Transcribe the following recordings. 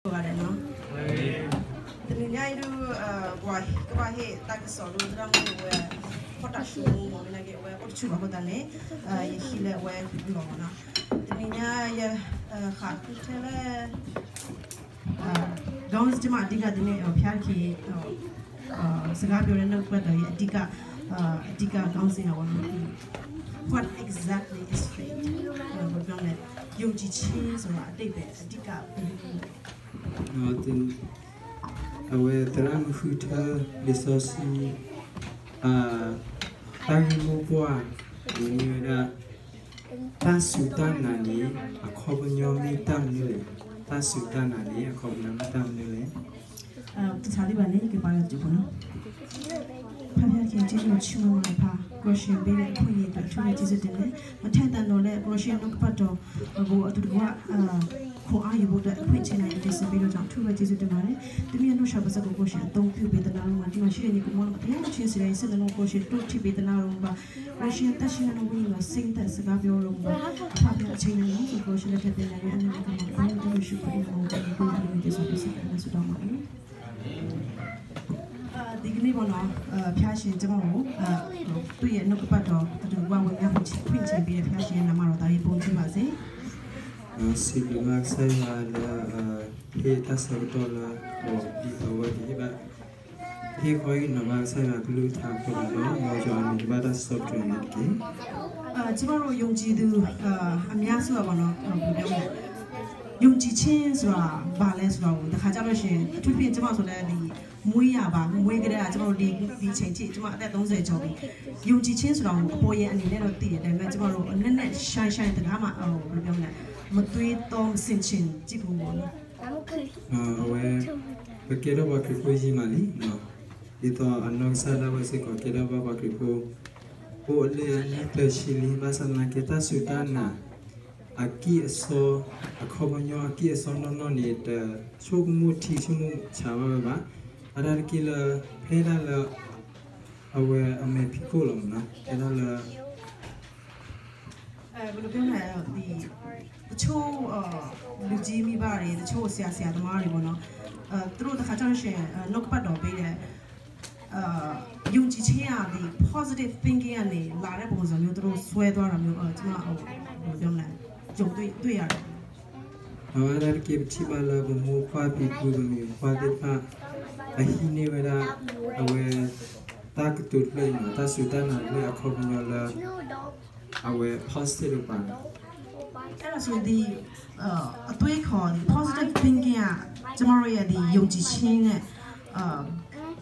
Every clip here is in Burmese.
ပါတယ်နော်ဒီနေ့တို့ဘွားကဘာဟဲ့တက်ဆော်လို့ဒရမ်ကိုဝဲပေါ်တာရှူမော်မနာကေဝဲပေါ်ချူဘာတော့တယ်ရရှိလဲဝဲလောနော်ဒီနေ့ရခါခုထဲလဲကောင်းစကြမအဓိကဒီနေ့ဖျားခီစကားပြောတဲ့နောက်ပတ်တော့အဓိကကောင်းစင်ရပါတော့ What exactly is faith ဘာပြောလဲယုံကြည်ခြင်းဆိုတာအတိတ်ပဲအဓိကNothing away tram futa resource tangimu bua niura tasutan nani akhobnyomi tamnile tasutan nani akhobnyomi tamnile တခြားလေးပါနေကြပါရကြဘူးနော်ဖဖခင်ကျေးဇူးချီးမွမ်းပါပါကရရှင်ပေးတဲ့ခွင့်ရတဲ့ချွေးကျေးဇူးတင်တယ်မထက်တန်တော့လဲကရရှင်တို့ပတ်တော့ဘို့အတူတူကခေါ်အားရဖို့အတွက်ခွင့်ချင်တဲ့ဒီစပေးလို့ကြောင့်ထူပဲကျေးဇူးတင်ပါတယ်တမီးတို့ရှာပါစကိုကရရှင်အသုံးပြုပေးတဲ့နာမှာဒီမှာရှိတဲ့ညီကမောင်တရားချင်းစီတိုင်းစတဲ့လုံးကရရှင်တို့ထိပေးတဲ့နာတော့ပါကရရှင်တက်ရှင်တို့ဝင်လာစိတ်သက်စကားပြောလို့ပါဖဖအချိန်နဲ့ဆိုကရရှင်လက်ထက်တဲ့နေရာနဲ့ကမောင်ဘယ်လိုရှိပြီးတော့ဒီကိုကျေးဇူးတင်ပါတယ်ဆိုတော့မှာဒီကနေ့ပေါ်တော့ဖျားရှင်ကျွန်တော်သူ့ရဲ့နှုတ်ကပတ်တော်အတူဝဝင်ရဖို့ဖွင့်ချပေးတဲ့ဖျားရှင်နာမတော်ဒါရေးပုံကြည့်ပါစေစီဘမဆိုင်လာဟေတဆောတော်လာဟောဒီဘဝဒီပါဟေခေါ်ရင်နမဆိုင်လာကလူထားပေါ်တော့မောကျော်နေပါတာဆော့ဖ်ဝဲနဲ့ကိကျွန်တော်ယုံကြည်သူအများစုပါတော့ပြောမယ်ယုံကြည်ခြင်းဆိုတာဘာလဲဆိုတော့တခါကြလို့ရှိရင်အထူးဖြင့်ကျွန်မဆိုလည်းဒီမွေးရပါမွေးကြတဲ့ကျွန်တော်ဒီချိန်ချိကျွန်မအသက်30ကျော်ပြီယုံကြည်ခြင်းဆိုတာကိုအပေါ်ရဲ့အနေနဲ့တော့သိတယ်ဒါပေမဲ့ကျွန်တော်တို့နက်နက်ရှိုင်းတကားမှာဘယ်လိုပြောမလဲမသွေးတော့စင်ချင်းကြည့်ဖို့ပေါ့နော်ဝဲဘယ်ကတော့ဘာကိုကြီးမလီနော်ဒီတော့အနောက်ဆလာဘစကိုကေတော့ဘာကိုပိုလေလက်ရှိလီဘာစနာကေတာဆူတာနာAki so akhobonyo aki so no ni de chogmu thi chumu chawa ba adar kila pheda la awe ame phiko lo na eda la ဘယ်လိုပြောလဲဒီတချို့လူကြီးမိဘတွေတချို့ဆရာသမားတွေပေါ့နော်သူတို့တခါကျတော့ရှင်နှုတ်ပတ်တော်ပေးတဲ့ယုံကြည်ခြင်းအဒီ positive thinking ကနေလာတဲ့ပုံစံမျိုးသူတို့ဆွဲသွားတာမျိုးကျွန်မဘယ်လိုပြောမလဲကြုံတွေ့ရတယ်။ဘာသာကိပချိပါလာဘမူဖာပိပူမီဖာတိဖာအဟိနေဝရာအဝဲတာကတုတ်လေနတာဆူတနာလေအခုမနလာအဝဲ positive ပါအဲ့ဒါဆိုဒီအသွေးခေါ်ဒီ positive thinking ကကျမတို့ရဲ့ဒီယုံကြည်ခြင်းနဲ့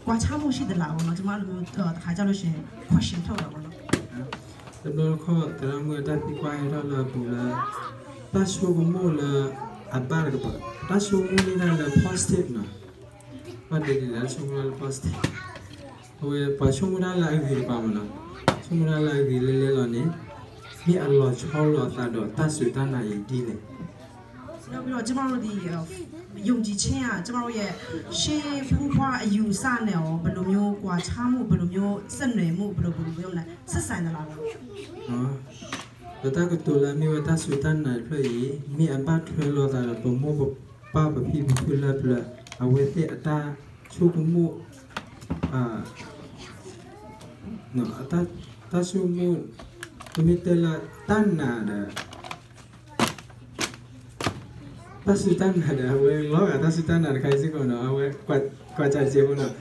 ကွာခြားမှုရှိသလားဘောနော်ကျမတို့မျိုးတခါကြလို့ရှိရင် question ထုတ်တာဘောနော်တတော်ခေါ်တရမွေတပိကွာရလာပူလာတရှုံမို့လာအဘာရပါတရှုံမို့လာ positive နော်ဘာဒီလဲရှုံမို့လာ positive ဟိုပါရှုံမို့လာအကြီးပါမလားရှုံမို့လာအကြီးလေလောနေမိအလောချောလောသာတော့တဆူတနာရည်ဒီလေနောက်ပြီးတော့ကျမတို့ဒီယုံကြည်ခြင်းကကျမတို့ရဲ့ရှေးဖူးဖွားအယူဆနဲ့ရောဘယ်လိုမျိုးကွာခြားမှုဘယ်လိုမျိုးဆက်နွယ်မှုဘယ်လိုပြောလဲဆက်ဆံသလားပေါ့တတကတူလာမီဝတာဆူတန်နိုင်ဖေးမီအဘတ်ထွေလောတာပမောပပပိပူလာပလာအဝဲတဲ့အတာချုပ်မှုနော်အတာတဆူမှုတမီတလာတန်နာတဆူတန်နာဝဲလောကတဆူတန်နာခိုင်စီကောနော်အဝဲကွာကြစီဘောနော်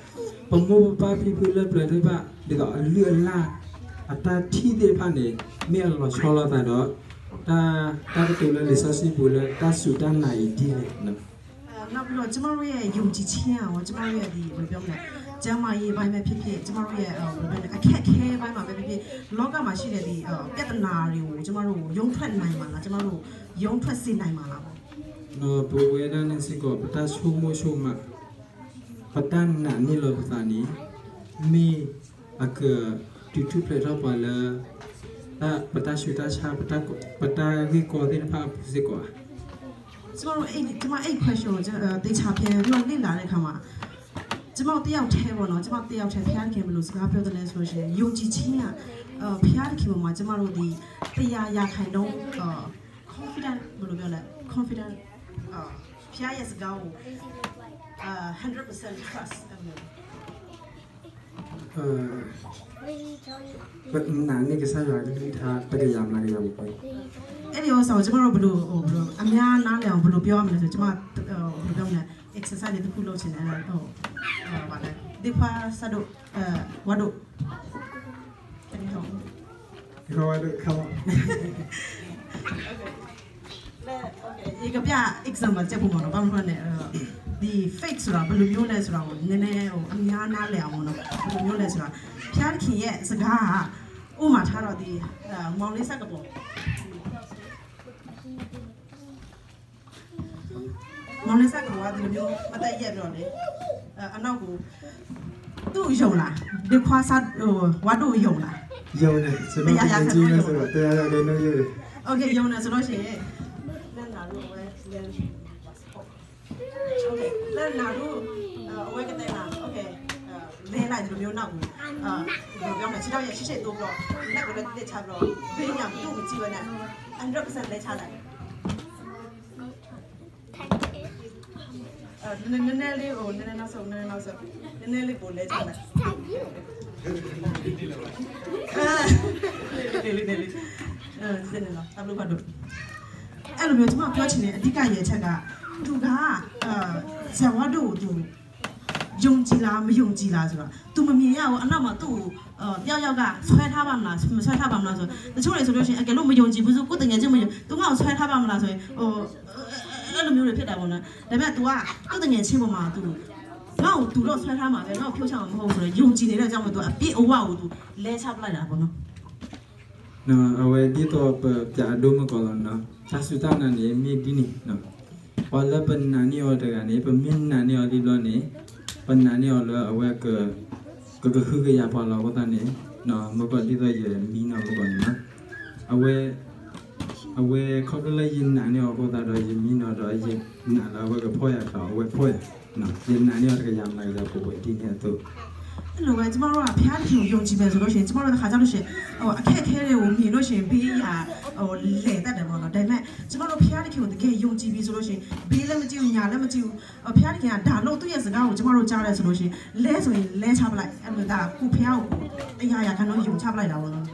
ပမောပပိပူလာပလာတွေပါဒီတော့လူလာအတာထီတဲ့ဖာနေမြေလောချောလာတော့တာတူလေ resource ပူလေတာဆူတန်နိုင်ဒီလေနော်နောက်ပြီးတော့ကျမတို့ရဲ့ယုံကြည်ခြင်းရောကျမတို့ရဲ့ဒီဘယ်လိုပြောမလဲကျမ်းမာရေးပိုင်းပဲဖြစ်ဖြစ်ကျမတို့ရဲ့ဘယ်လိုပြောလဲအခက်ခဲပိုင်းမှာပဲဖြစ်ဖြစ်လောကမှာရှိတဲ့ဒီပြဿနာတွေကိုကျမတို့ရုံထွက်နိုင်မှာလားကျမတို့ရုံထွက်စေနိုင်မှာလားပေါ့နော်ဘဝေဒနာစီကိုပတာရှုမိုရှုမပတန်နာနီလောပတာနီမီအကတူတူပလက်တော့ပါလားပတာရှူတာချာပတာဒီကိုဒီဖာစီကိုကျမတို့ကျမquestion ကိုတေချာပြန်ပြီးတော့လေ့လာတဲ့အခါမှာကျမတယောက်တည်းပေါ့နော်ကျမတယောက်တည်းဖျားခင်ဘလို့စကားပြောတယ်လဲဆိုရှင်ယုံကြည်ခြင်းကဖျားခင်ပေါ်မှာကျမတို့ဒီတရားရာခိုင်တော့confident ဘယ်လိုပြောလဲ confident 피아의 스가오 100% trust 나는 그 사회가 다 되게 얌나게 잡고 에리어서 저번에 블루 아미야 나랑 블루 표하면서 저마 블루 표하면 exercise 도 풀로 지내 맞아 디파 사도 와도 이거 와도 가봐 이거 야 example 제 보면 방문에 디 fakeဆိုတာဘယ်လိုမျိုးလဲဆိုတာကိုနည်းနည်းအများနားလည်အောင်ပေါ့နော်ဘယ်လိုမျိုးလဲဆိုတာဖျားခင်ရဲ့စကားကဥမာထားတော့ဒီမောင်လေးဆက်ကပေါ့မောင်လေးဆက်ကဒီလိုမျိုးမတက်ရက်တော့လေအနောက်ကိုသူ့ယုံလားဒီခွာစားဝတ်တို့ယုံလားယုံတယ်ကျွန်တော်ကြည့်နေဆိုတော့တရားရခဲ့လို့ရတယ်โอเคယုံတယ်ဆိုလို့ရှိရင်လက်နာလို့ပဲလက်နာလို့အဝဲကတဲ့လားโอเคလဲလိုက်ဒီလိုမျိုးနောက်ကိုဒီလိုပြောမယ်ခြေထောက်ရဲ့ရှစ်ရှစ်တိုးပြီးတော့လက်ကိုလည်းတက်ချပြီးတော့ဘေးညာသူ့ကိုကြည့်ပဲနဲ့100%လဲချလိုက်နည်းနည်းလေးကိုနည်းနည်းနောက်ဆုံးနည်းနည်းလေးကိုလဲချလိုက်လေးစနေလားအဘလို့ကတော့အဲ့လိုမျိုးကျွန်မပြောချင်တဲ့အဓိကရဲ့ချက်ကသူကဇဝတ်တို့သူယုံကြည်လားမယုံကြည်လားဆိုတော့ तू မမြင်ရဘူးအနောက်မှာသူ့တယောက်ကဆွဲထားပါမလားမဆွဲထားပါမလားဆိုတချို့တွေဆိုလို့ရှိရင်အကယ်လို့မယုံကြည်ဘူးဆိုကိုယ်တငယ်ချင်းမယုံ तू ငါ့ကိုဆွဲထားပါမလားဆိုရင်အဲ့လိုမျိုးတွေဖြစ်တာပေါ့နော်ဒါပေမဲ့ तू ကကိုယ်တငယ်ချင်းပေါ်မှာ तू ငါ့ကို तू တော့ဆွဲထားမှာပဲငါ့ကိုဖြုတ်ချမှာမဟုတ်ဘူးဆိုတော့ယုံကြည်နေတဲ့အကြောင်းမို့ तू အပြည့်အဝကို तू လဲချပလိုက်တာပေါ့နော်နော်အဝဲဒီတော့ပြဒုမကောနော်သာစုတနာနေမိဒီနီနော်ဘာလပနာနီော်တကနေပမင်းနာနီော်ဒီလောနေပနာနီော်လောအဝဲကခုကရပါလောကတနေနော်မပဒီတော့ရမီနော်ဘောနော်အဝဲခေါကလေးရင်နာနီော်ကိုတာတော့ရမီနော်တော့ရနာလာဝဲကဖောရတော့အဝဲဖောရနော်ရင်နာနီော်တကရမလိုက်တော့ပို့ဒီနေတော့အဲ့လိုပဲကျမတို့ကဖျားတီကိုယုံကြည်မယ်ဆိုလို့ရှိရင်ကျမတို့ကခါကြလို့ရှိရင်အခက်အခဲတွေကိုမြင်လို့ရှိရင်ဘေးရလဲတတ်တယ်ပေါ့နော်ဒါပေမဲ့ကျမတို့ဖျားတီကိုတကယ်ယုံကြည်ပြီးဆိုလို့ရှိရင်ဘေးလည်းမကြည့်ဘူးညာလည်းမကြည့်ဘူးဖျားတီကဒါလို့သူ့ရဲ့စကားကိုကျမတို့ကြားတယ်ဆိုလို့ရှိရင်လဲဆိုရင်လဲချပလိုက်အဲ့လိုဒါကိုဖျားကိုတရားရခဏယုံချပလိုက်တာပေါ့နော်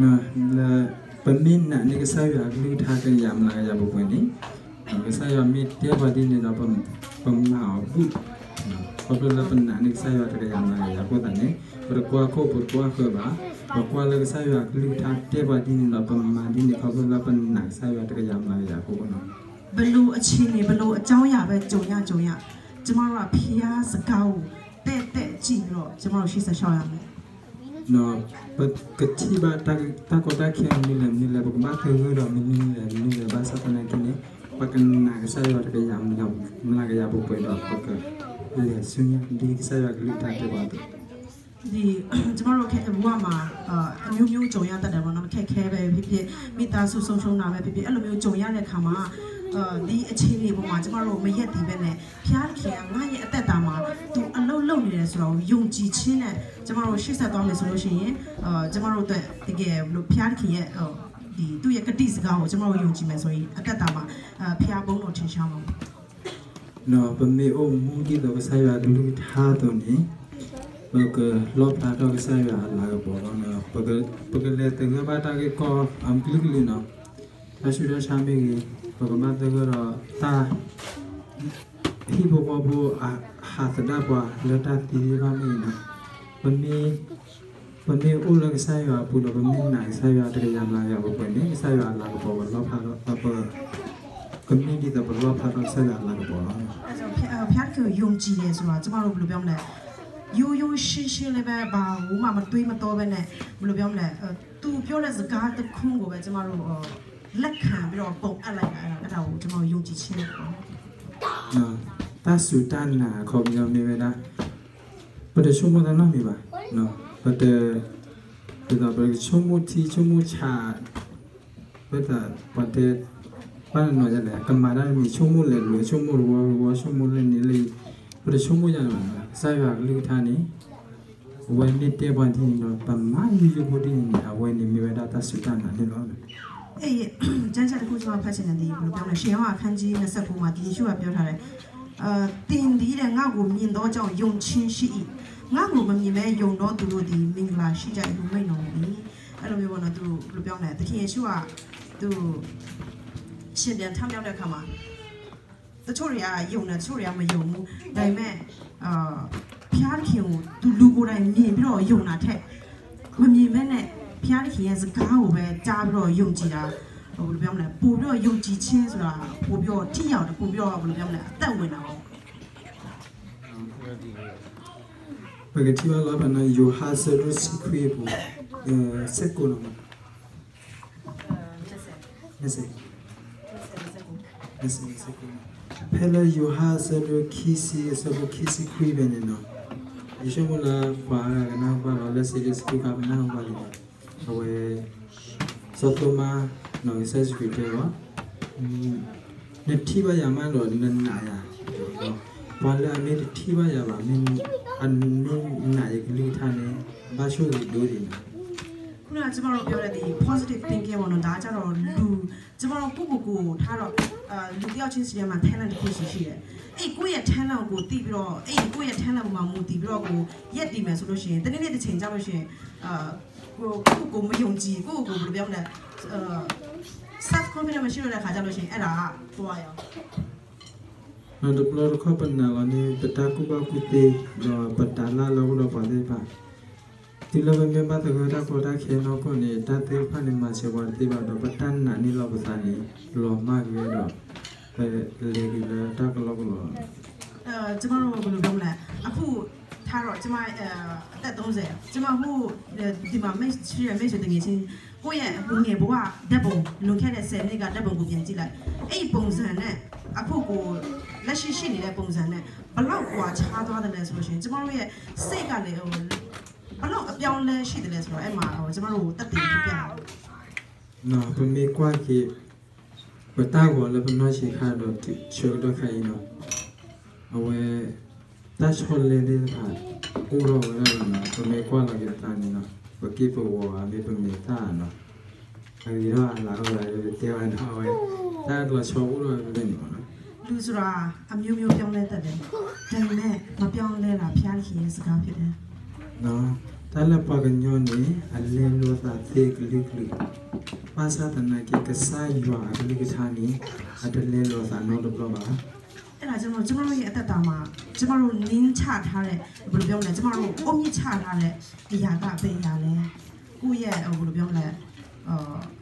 နော်ပမင်းနာနေကစားရလူထားကြရမလားရဖို့ဝင်နေကစားရမိတဲ့ဘာဒီနေတော့ပမနာဘူးဘာလို့လဲပနာနေစားရတဲ့ရမလားရဖို့တယ်ဘရကွာကိုဘကွာခဘာဘကွာလည်းစားရလူထားတဲ့ဘာဒီနေတော့ပမာဒီနေဘာလို့လဲပနာစားရတဲ့ရမလားရဖို့နော်ဘလို့အချင်းနေဘလို့အကြောင်းရပဲကြုံရကျမတို့ကဖျားစကားကိုတဲ့ကြည့်ပြီးတော့ကျမတို့ရှေ့ဆက်ရှောက်ရမယ်နော်ကတိဘာတာကိုတာခင်နီလေဘကမခေရတော့မင်းနီလေဘာစတဲ့ကနေပကနာကစားရတဲ့ရမလားရဖို့ပဲတော့ပကလေဆုညဒီစားရကလေးတာတဲ့ပါတော့ဒီကျမတို့ဘဝမှာအမျိုးမျိုးကြုံရတတ်တယ်ပေါ့နော်ခက်ခဲပဲဖြစ်ဖြစ်မိသားစုဆုံးရှုံးတာပဲဖြစ်ဖြစ်အဲ့လိုမျိုးကြုံရတဲ့ခါမှာဒီအခြေအနေပေါ်မှာကျမတို့မရက်တည်ပဲနဲ့ဖျားခင်ကငါရဲ့အသက်တာမှာသူအလုံးလုံးနေတယ်ဆိုတော့ယုံကြည်ခြင်းနဲ့ကျမတို့ရှေ့ဆက်သွားမယ်ဆိုလို့ရှိရင်ကျမတို့အတွက်တကယ်ဘလို့ဖျားခင်ရဲ့ဒီသူ့ရဲ့ကတိစကားကိုကျမတို့ယုံကြည်မယ်ဆိုရင်အသက်တာမှာဖျားဘုံတော်ထင်ရှားမှာနော်ပမေအိုမူဒီတော့ဆိုင်ရလူထားတော့နေဘကလောပလာတော့ဆိုင်ရလာဘောနော်ပကလေတဲ့ငါတာကေကောအမ်ပလီကလီနော်အရှူရရှာမေပကမတ်တဲ့ကတော့တာဟိဘောဘောဟာသဒါပွာလတာတီပါမင်းနော်ပမေအိုလကဆိုင်ရပူတော့ပမေနိုင်ဆိုင်ရတဲ့ရမလာရဘောပဲနေဆိုင်ရလာဘောလောဖာတော့community တော့ဘယ်လိုဖတ်တော့ဆက်ရလာတော့ပေါ့နော်အဲ့တော့ဖျားကိုယုံကြည်တယ်ဆိုတာကျမတို့ဘယ်လိုပြောမလဲရိုးရှင်းလည်းပဲဘာဘူးမှမတွေးမတော့ပဲနဲ့ဘယ်လိုပြောမလဲသူပြောတဲ့စကားတစ်ခုကိုပဲကျမတို့လက်ခံပြီးတော့ပုံအပ်လိုက်တာအဲ့ဒါကိုကျမတို့ယုံကြည်ခြင်းပေါ့နော်တာဆူတန်နာခေါ်ပြောမိပဲလားဘယ်လိုမှမနာမိပါနော်ဘယ်တော့ချုံမတီချုံမချာဘယ်တော့ဘာနော်ကြလဲကမာရမီချုံမလေလို့ချုံမရောချုံမလေနေလေဘယ်ချုံမရမှာဆိုင်ရလူထားနေဝယ်နေတဲ့ဘာဒီနော်ပမာယူဖို့ဒီနေအဝယ်နေမြေဒါတာစတန်နာနေလို့真正的故事嘛，拍成的，不讲了。先话看见那十部嘛，第一句话表达嘞，定地的俺国民都叫用亲戚，俺国民们用到多的，明啦，实在用没弄的，俺们说那都不讲嘞，这天说话都现在他们要看嘛，这处理啊用的处理啊没用，但是偏的天都路过来面比较用那太，我们呢。偏的天是刚好呗，加不了用几啦，不是讲嘞，不了用几千是啦，不了天要的不了不是讲嘞，单位呢。那个地方老板呢，有哈斯路西亏不？谁过了吗？没谁。拍了有哈斯路 KC 什么 KC 亏呗呢？以前我那花那花老了谁的亏干那花的。Awe sotoma no isa sikutewa ne thiba yama lo na ya wala me thiba ya ba min an min na yekli thane ba sho do ri na ခုနကကျွန်တော်တို့ပြောတဲ့ဒီ positive thinking ပေါ့နော်ဒါကြတော့လူကျွန်တော်တို့ကိုထားတော့လူတယောက်ချင်းစီထဲမှာ talent တစ်ခုရှိတယ်အဲ့ကိုယ့်ရဲ့ talent ကိုတည်ပြီးတော့အဲ့ကိုယ့်ရဲ့ talent မှာမူတည်ပြီးတော့ကိုရက်တည်မယ်ဆိုလို့ရှိရင်တနေ့နေ့တစ်ချိန်ကြာလို့ရှိရင်ကိုမယုံကြည်ကိုဘယ်လိုပြောမလဲself confidence မရှိတဲ့ခါကျလို့ရှိရင်အဲ့ဒါကသွားရောနောက်တော့လောကပန်နာကနေတတကူပါကူတေတော့ပတလာလောတော့ပါတယ်ပါဒီလိုပဲမြန်မာတက္ကသိုလ်ပေါ်တာခဲတော့ကိုနေတတ်သေးဖာနေမှာစေဝတ်သေးပါတော့ပတန်နာနေလောပစာနေလောမကြီးတော့လေဒီလာတကလောကလောကျမတို့ဘယ်လိုပြောမလဲအခုထားတော့ကျမအသက်30ကျမဟိုဒီမှာမိတ်ဆွေတကယ်ချင်းကိုယ့်ရဲ့ဘုံငယ်ဘဝဓာတ်ပုံလွန်ခဲ့တဲ့10နှစ်ကဓာတ်ပုံကိုပြန်ကြည့်လိုက်အဲ့ပုံစံနဲ့အခုကိုလက်ရှိနေတဲ့ပုံစံနဲ့ဘလောက်ကွာခြားသွားတယ်လဲဆိုလို့ရှိရင်ကျမတို့ရဲ့စိတ်ကလည်းဘလောက်အပြောင်းလဲရှိတယ်လဲဆိုတော့အဲ့မှာကျမတို့တက်တည်ပြပြနော်ပမေကွာကြီးပတာကောလည်းပနောရှိခါတော့ချိုးတော့ခိုင်းနော်အဝဲတတ်ချောလေးလေးပါကိုရောလည်းနော်ပမေကွာလည်းတန်းနော်ပကိပဝါမေပမေတာနော်အဲဒီတော့လာတော့လည်းတဲဝါတော့ဝဲတာတော့ချောဦးတော့လည်းနေပါနော်လူဆိုတာအမျိုးမျိုးပြောင်းလဲတတ်တယ်ဒါပေမဲ့မပြောင်းလဲတာဖျားခင်ရဲ့စကားဖြစ်တယ်နော်တလည်းပါကညောနေအလင်းလို့သာသေးကလေးကလေးပါစာတနာကေကစားရွာကလေးကထားနေအတလဲလို့သာနော်တော့ပါအဲ့ဒါကျွန်တော်ရဲ့အသက်တာမှာကျွန်တော်တို့နင်းချထားတဲ့ဘယ်လိုပြောမလဲကျွန်တော်တို့အုံမြင့်ချထားတဲ့အရာကပဲရလဲကိုယ့်ရဲ့ဘယ်လိုပြောမလဲ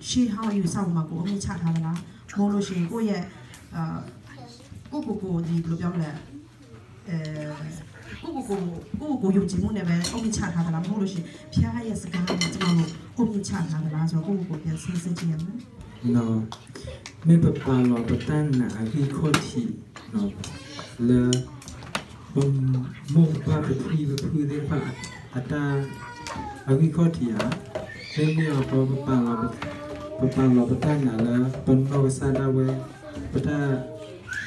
ရှေးဟောင်းယူဆောင်မှာကိုအုံမြင့်ချထားသလားမဟုတ်လို့ရှိရင်ကိုယ့်ရဲ့ကိုဒီဘယ်လိုပြောမလဲကိုယုံကြည်မှုနဲ့ပဲအုံမြင့်ချထားသလားမဟုတ်လို့ရှိရင်ဖျားရဲ့စကားနဲ့ကျွန်တော်တို့အုံမြင့်ချထားသလားဆိုတော့ကိုပြန်စဉ်းစားကြည့်ရမယ်နော်မေပပါလောပတန်နာအခိခိုတီနော်လေဘုံမောပါပတိဘပူဒေပါအတာအခိခိုတီယာသေမီအပေါ်ပပါလောပတန်နာလာပန်နောဆာဒဝဲပတာ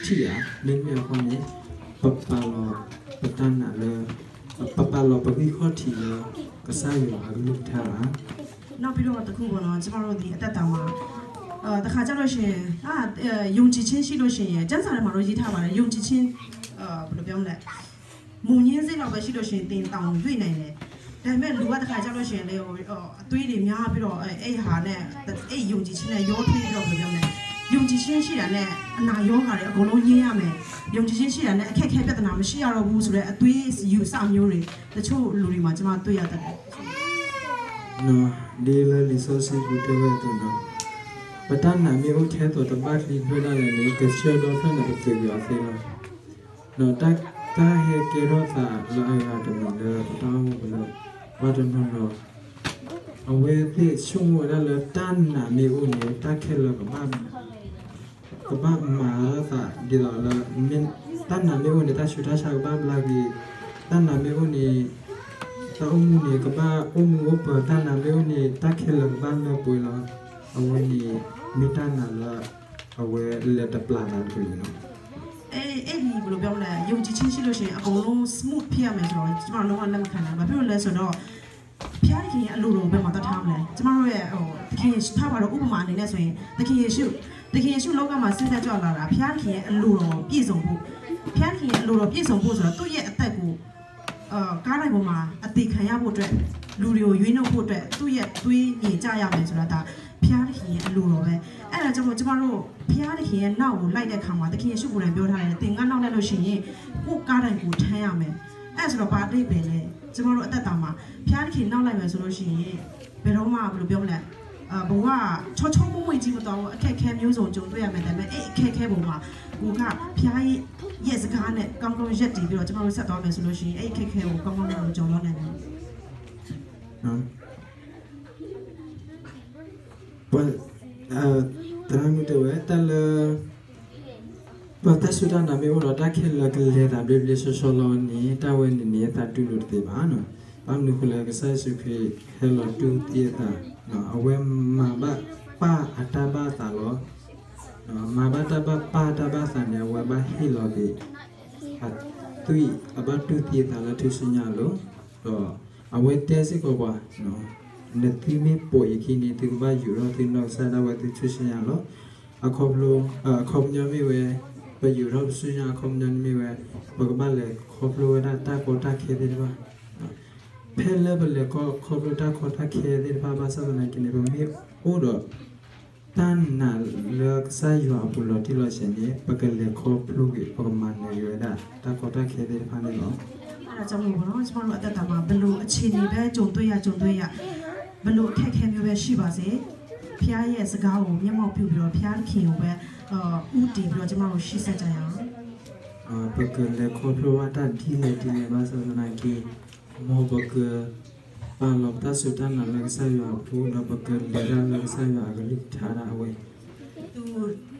ချီယာမင်းမြေခေါနေပပါလောပတန်နာလာပပါလောပခိခိုတီယာကစားရအလုထားနောက်ပြီးတော့တခုပေါ့နော်ကျမတို့ဒီအသက်တာမှာတခါကြလို့ရှိရင်ယုံကြည်ခြင်းရှိလို့ရှိရင်ကျမ်းစာထဲမှာတော့ရေးထားပါတယ်ယုံကြည်ခြင်းဘယ်လိုပြောမလဲမုံညင်းစိတ်တော့ပဲရှိလို့ရှိရင်တင်တောင်တွေ့နိုင်တယ်ဒါပေမဲ့လူကတခါကြလို့ရှိရင်လေအသွေးတွေများပြီးတော့အဲ့ဟာနဲ့အဲ့ယုံကြည်ခြင်းနဲ့ရောထွေးပြီးတော့ဘယ်လိုပြောမလဲယုံကြည်ခြင်းရှိတာနဲ့အနာရောဂါတွေအကုန်လုံးညင်းရမယ်ယုံကြည်ခြင်းရှိတာနဲ့အခက်အခဲပြဿနာမရှိရတော့ဘူးဆိုတော့အသွေးယူဆမျိုးတွေတချို့လူတွေမှာကျွန်မတွေ့ရတတ်တယ်နော်ဒီလေ resource ကိုတည်ရတဲ့နော်ပတန်နာမြေဟုတ်ထဲတော့တပတ်လီတွေ့လာတယ်လေကချေတော့ဖက်နေပြီပြောသေးလားနော်တာဟဲကေရောသာလာရတဲ့လေတောင်းဘလို့ဘာတော့နော်အဝဲသိရှုံးရတဲ့တန်နာမြေဟုတ်နေတာခဲလကဘာမာသာဒီလာမင်းတန်နာမြေဟုတ်နေတာရှူတာရှာဘာလာကြီးတန်နာမြေဟုတ်နေတောင်းမှုနေကဘာအုံဝပတန်နာမြေဟုတ်နေတာခဲလကဘာမပွေလာအဝဲနေမိတနာလာအဝဲလက်တပလာနာတွေ့နော်အဲ့ဒီဘယ်လိုပြောမလဲယုံကြည်ခြင်းရှိလို့ရှိရင်အကုန်လုံး smooth ဖြစ်ရမယ်ဆိုတော့ကျွန်တော်လုံးဝလက်မခံနိုင်ဘူးဘာဖြစ်လို့လဲဆိုတော့ဖ 피하기 알로로 배마다 탐래. 저마로에 특히 타바로 우부마 안에 소인 특히 예수 로가마 신대 줘라라. 피하기 알로로 비송부. 피하기 알로로 비송부서 또 예 아따고 까라이 보마 아띠 칸야 보드 루리오 유인노 보드 또예 또이 예자야면ဆိုတာ다 피하기 알로로ပဲအဲ့ဒါကြောင့်ကျမတို့ဖျားတခင်ရဲ့နောက်ကိုလိုက်တဲ့ခါမှာတခင်ယေရှုကိုယ်တိုင်ပြောထားတယ်သင်ကနောက်လိုက်လို့ရှိရင်ကိုယ်ကားတိုင်းကိုထမ်းရမယ်အဲ့ဆိုတော့ဘာတိတ်ပဲလဲကျမတို့အသက်တာမှာဖျားတခင်နောက်လိုက်မယ်ဆိုလို့ရှိရင်ဘယ်တော့မှဘယ်လိုပြောမလဲဘဝချောချောမွေ့မွေ့ကြီးမတော်ဘူးအခက်ခဲမျိုးစုံကြုံတွေ့ရမယ်ဒါပေမဲ့အဲ့အခက်ခဲပုံမှာကိုကဖျားရဲ့စကားနဲ့ကောင်းကောင်းရက်တည်ပြီးတော့ကျမတို့ဆက်သွားမယ်ဆိုလို့ရှိရင်အဲ့အခက်ခဲကိုကောင်းကောင်းနဲ့ကြုံလို့နိုင်တယ်Tramite tal Bata sudah nami orang tak kira kira tapi beli sesuatu ni tahu ni tak dulu tiba no. Pam ni kalau saya suka hello tu tiada. No, awam maba pa ataba talo. No, maba taba pa ataba tanya awam bah hello di. Tui abah tu tiada lah tu senyalo. No, awam tiasi kau bah no. Nanti me poi kini tu bah juro tu nak sana awam tu senyalo. Aku nyami we. Bây giờ rồi suy nhà không nhân mi về bởi các bạn lại khóc lôi ra ta có ta kia đi ba, phe level lại có khóc lôi ta có ta kia đi ba ba sao này kia này bây giờ ô đó tan nà lược sai vào bù lọt thì lọt sẽ nhé bởi cái lại khóc lôi cái bởi màn này rồi đã ta có ta kia đi ba này đó. Là trong lúc đó chúng ta nói tại mà bên lũ trên này bé trồng tôi à bên lũ khét khét như bé xí bà gì phía ấy sẽ gạo nhưng mà phiêu phiêu phía kia bé ưu tiên rồi chúng ta nói xí sẽ chạy à. Bởi cái lại khóc lôi ta đi này ba sao này kia mua bởi cái bà lộc ta sưu ta là cái sai vào phụ nó bởi cái lại ra là cái sai vào cái lịch thả ra vậy.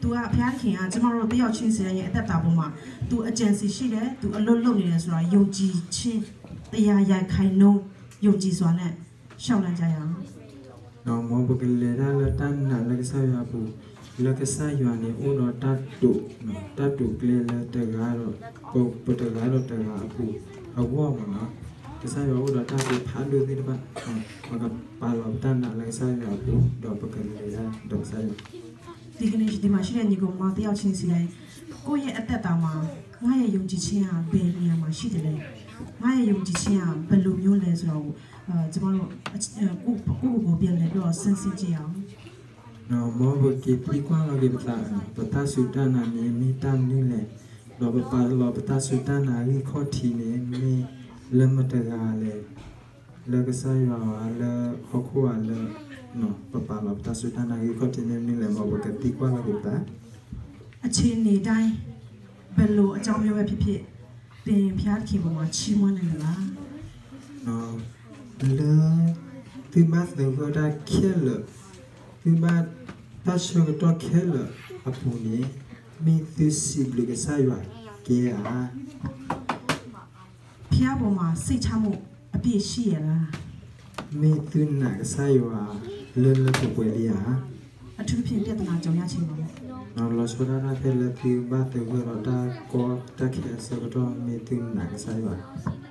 Tu à phía kia à chúng ta nói bây giờ chuyên sĩ này tại tao mà tu agency xí đấy tu lâu này rồi dùng chi chi tại ya khai nô dùng chi xóa này sao lại chạy à. Nó mua bởi cái lại ra là tan là cái sai vào phụ là cái sai vào này u nó ta tụ cái là tờ gà rồi cô tờ gà rồi tờ gà phụ ở qua mà nó cái sai vào u nó ta bị phá được thì các bạn mà gặp bà lộc tan là cái sai vào phụ đó bởi cái lại ra đồng sai. Thì cái này chỉ mà xí này cũng mà theo chuyên sĩ này cô ye ở tại tao mà ngay dùng chi chi à bên nhà mà xí thế này ngay dùng chi chi à bên lùm nhung này rồi chúng ta nói cô bên này đó sinh sinh chi à. Nó mua bởi cái tí qua là cái bậc ta sưu ta là mi tam như này đó bậc ta sưu ta là cái khó thì này mi lâm mà tờ gà này là cái sai vào là khó khua là nó bậc ta sưu ta là cái khó thì này mi là mua bởi cái tí qua là bậc ta ở trên này đây bên lùm ở trong miếng phía bên phía kia bộ mà chim này là nó là thứ ba từ vừa ra kia là thứ ba ta sửa cái đó kia là áp dụng mi thứ xịt được cái sai vào kia à phía bộ mà xây chăm một bị xì là mi thứ nào cái sai vào lên thuộc về gì à ở chỗ phía bên tao trong nhà chim mà nó là số đó là là thứ ba từ vừa đó ta có ta kia sửa cái đó mi thứ nào cái sai vào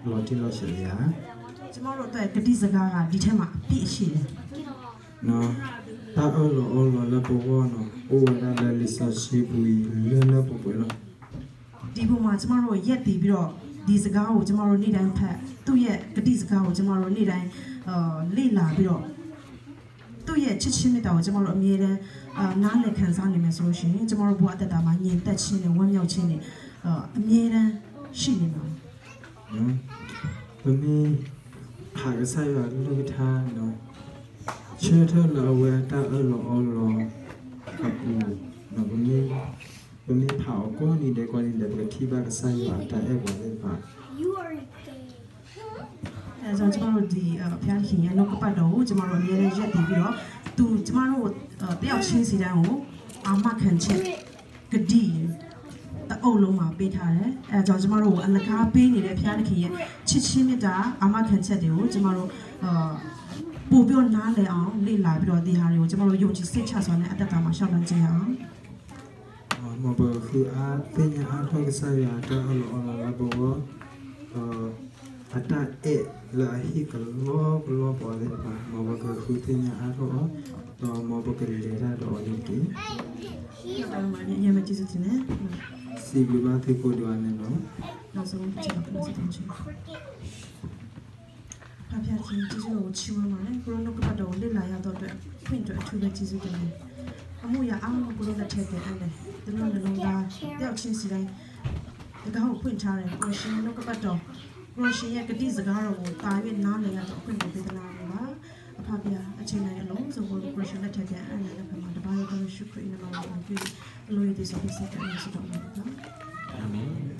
lo thì lo xử lý à chúng ta nói tại cái đi giờ gà đi theo mà bị xì nó ta ở là bộ nó ra là lịch sử bùi lên là bộ nó đi bộ mà chúng ta nói yết thì bây giờ đi giờ gà chúng ta nói đi đánh phải tôi yết cái đi giờ gà chúng ta nói đi đánh lấy là bây giờ tôi yết chết chín mươi đầu chúng ta nói miếng đấy nán lại khán giả này mà số chín chúng ta nói bữa tại mà nhìn tại chín này quan nhau chín này miếng đấy chín này mà mình hạ cái sai vào lôi tha nó chưa thôi là về ta ở lò gặp nó mình thảo có đi để coi để cái thi ba cái sai vào ta em vào đây vào rồi chúng ta nói đi phía kia nó có bắt đầu chúng ta nói miếng đấy rất đi bây giờ tu chúng ta nói theo chín sĩ đấy mà khẩn chết cái đi ta âu lâu mà bị thà đấy cho chúng ta nói anh là cá bên này phía kia chín mươi ta khẩn chết đấy chúng ta nói bộ biểu nã lệ ông đi lại bây giờ đi hà rồi chúng ta dùng chỉ sách trả số này ở tại mà sao làm gì hả? Mà bữa khi tên nhà thôi cái sai à ta ở là bộ Ata lahi kalau boleh pak mau bakal kutinya aro atau mau bakal lera aro ini ya macam itu nih si bibati kodoan no langsung bicara langsung tunjuk papiar kini jisu cium mana kalau nak pada oleh layak tu pintu tu jisu tu nih kamu ya ang kalau nak cekik ane dengan nongga dia action sidai dia kau pun cari Russian nak pada Russian yang kedua sekarang tahu nama dia tu pun berbeza nama papiar action yang long so kalau Russian nak cekik ane nak kemana bayar kalau syukur ini malam itu lalu itu sampai sekarang sudah mana Amin.